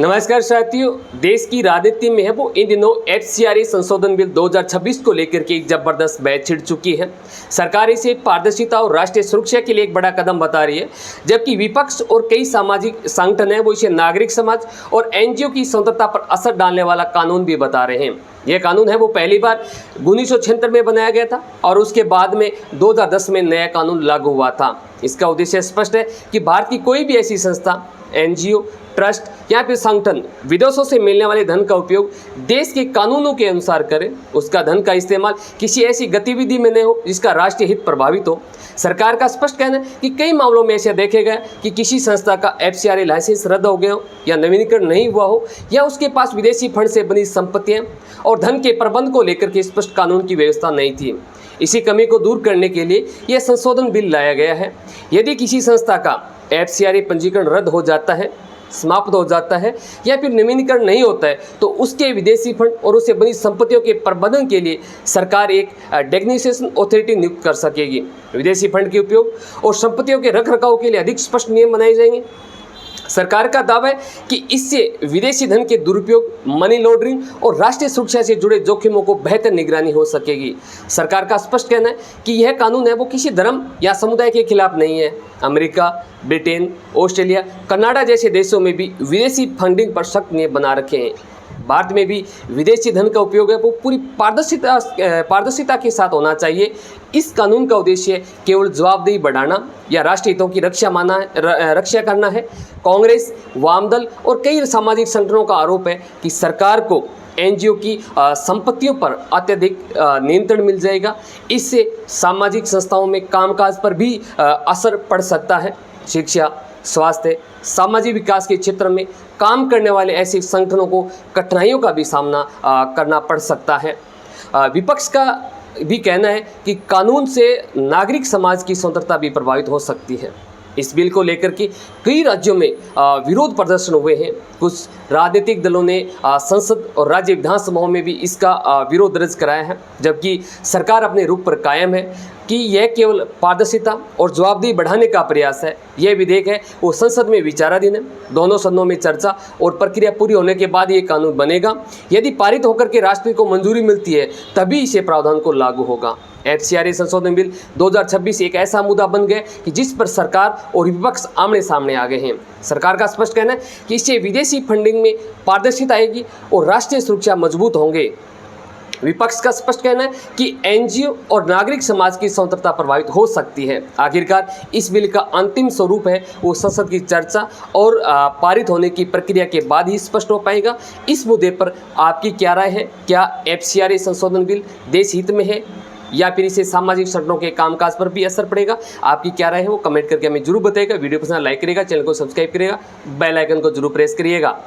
नमस्कार साथियों, देश की राजनीति में है वो इन दिनों एफसीआरए संशोधन बिल 2026 को लेकर के एक जबरदस्त बहस छिड़ चुकी है। सरकार इसे पारदर्शिता और राष्ट्रीय सुरक्षा के लिए एक बड़ा कदम बता रही है, जबकि विपक्ष और कई सामाजिक संगठन है वो इसे नागरिक समाज और एनजीओ की स्वतंत्रता पर असर डालने वाला कानून भी बता रहे हैं। यह कानून है वो पहली बार 1976 में बनाया गया था और उसके बाद में 2010 में नया कानून लागू हुआ था। इसका उद्देश्य स्पष्ट है कि भारत की कोई भी ऐसी संस्था, एनजीओ, ट्रस्ट या फिर संगठन विदेशों से मिलने वाले धन का उपयोग देश के कानूनों के अनुसार करे। उसका धन का इस्तेमाल किसी ऐसी गतिविधि में न हो जिसका राष्ट्रीय हित प्रभावित हो। सरकार का स्पष्ट कहना है कि कई मामलों में ऐसा देखे गए कि किसी संस्था का एफसीआरए लाइसेंस रद्द हो गया हो या नवीनीकरण नहीं हुआ हो या उसके पास विदेशी फंड से बनी संपत्तियां और धन के प्रबंध को लेकर के स्पष्ट कानून की व्यवस्था नहीं थी। इसी कमी को दूर करने के लिए यह संशोधन बिल लाया गया है। यदि किसी संस्था का एफसीआरए पंजीकरण रद्द हो जाता है, समाप्त हो जाता है या फिर नवीनीकरण नहीं होता है तो उसके विदेशी फंड और उससे बनी संपत्तियों के प्रबंधन के लिए सरकार एक डेजिग्नेशन अथॉरिटी नियुक्त कर सकेगी। विदेशी फंड के उपयोग और संपत्तियों के रखरखाव के लिए अधिक स्पष्ट नियम बनाए जाएंगे। सरकार का दावा है कि इससे विदेशी धन के दुरुपयोग, मनी लॉन्ड्रिंग और राष्ट्रीय सुरक्षा से जुड़े जोखिमों को बेहतर निगरानी हो सकेगी। सरकार का स्पष्ट कहना है कि यह कानून है वो किसी धर्म या समुदाय के खिलाफ नहीं है। अमेरिका, ब्रिटेन, ऑस्ट्रेलिया, कनाडा जैसे देशों में भी विदेशी फंडिंग पर सख्त नियम बना रखे हैं। भारत में भी विदेशी धन का उपयोग है वो पूरी पारदर्शिता के साथ होना चाहिए। इस कानून का उद्देश्य केवल जवाबदेही बढ़ाना या राष्ट्रीय हितों की रक्षा करना है। कांग्रेस, वामदल और कई सामाजिक संगठनों का आरोप है कि सरकार को एनजीओ की संपत्तियों पर अत्यधिक नियंत्रण मिल जाएगा। इससे सामाजिक संस्थाओं में कामकाज पर भी असर पड़ सकता है। शिक्षा, स्वास्थ्य, सामाजिक विकास के क्षेत्र में काम करने वाले ऐसे संगठनों को कठिनाइयों का भी सामना करना पड़ सकता है। विपक्ष का भी कहना है कि कानून से नागरिक समाज की स्वतंत्रता भी प्रभावित हो सकती है। इस बिल को लेकर के कई राज्यों में विरोध प्रदर्शन हुए हैं। कुछ राजनीतिक दलों ने संसद और राज्य विधानसभाओं में भी इसका विरोध दर्ज कराया है, जबकि सरकार अपने रुख पर कायम है कि यह केवल पारदर्शिता और जवाबदेही बढ़ाने का प्रयास है। यह विधेयक है वो संसद में विचाराधीन है। दोनों सदनों में चर्चा और प्रक्रिया पूरी होने के बाद ये कानून बनेगा। यदि पारित होकर के राष्ट्रपति को मंजूरी मिलती है तभी इसे प्रावधान को लागू होगा। एफसीआरए संशोधन बिल 2026 एक ऐसा मुद्दा बन गया कि जिस पर सरकार और विपक्ष आमने सामने आ गए हैं। सरकार का स्पष्ट कहना है कि इससे विदेशी फंडिंग में पारदर्शिता आएगी और राष्ट्रीय सुरक्षा मजबूत होंगे। विपक्ष का स्पष्ट कहना है कि एनजीओ और नागरिक समाज की स्वतंत्रता प्रभावित हो सकती है। आखिरकार इस बिल का अंतिम स्वरूप है वो संसद की चर्चा और पारित होने की प्रक्रिया के बाद ही स्पष्ट हो पाएगा। इस मुद्दे पर आपकी क्या राय है? क्या एफसीआरए संशोधन बिल देश हित में है या फिर इसे सामाजिक संगठनों के कामकाज पर भी असर पड़ेगा? आपकी क्या राय है वो कमेंट करके हमें जरूर बताइएगा। वीडियो पसंद लाइक करिएगा, चैनल को सब्सक्राइब करिएगा, बेल आइकन को जरूर प्रेस करिएगा।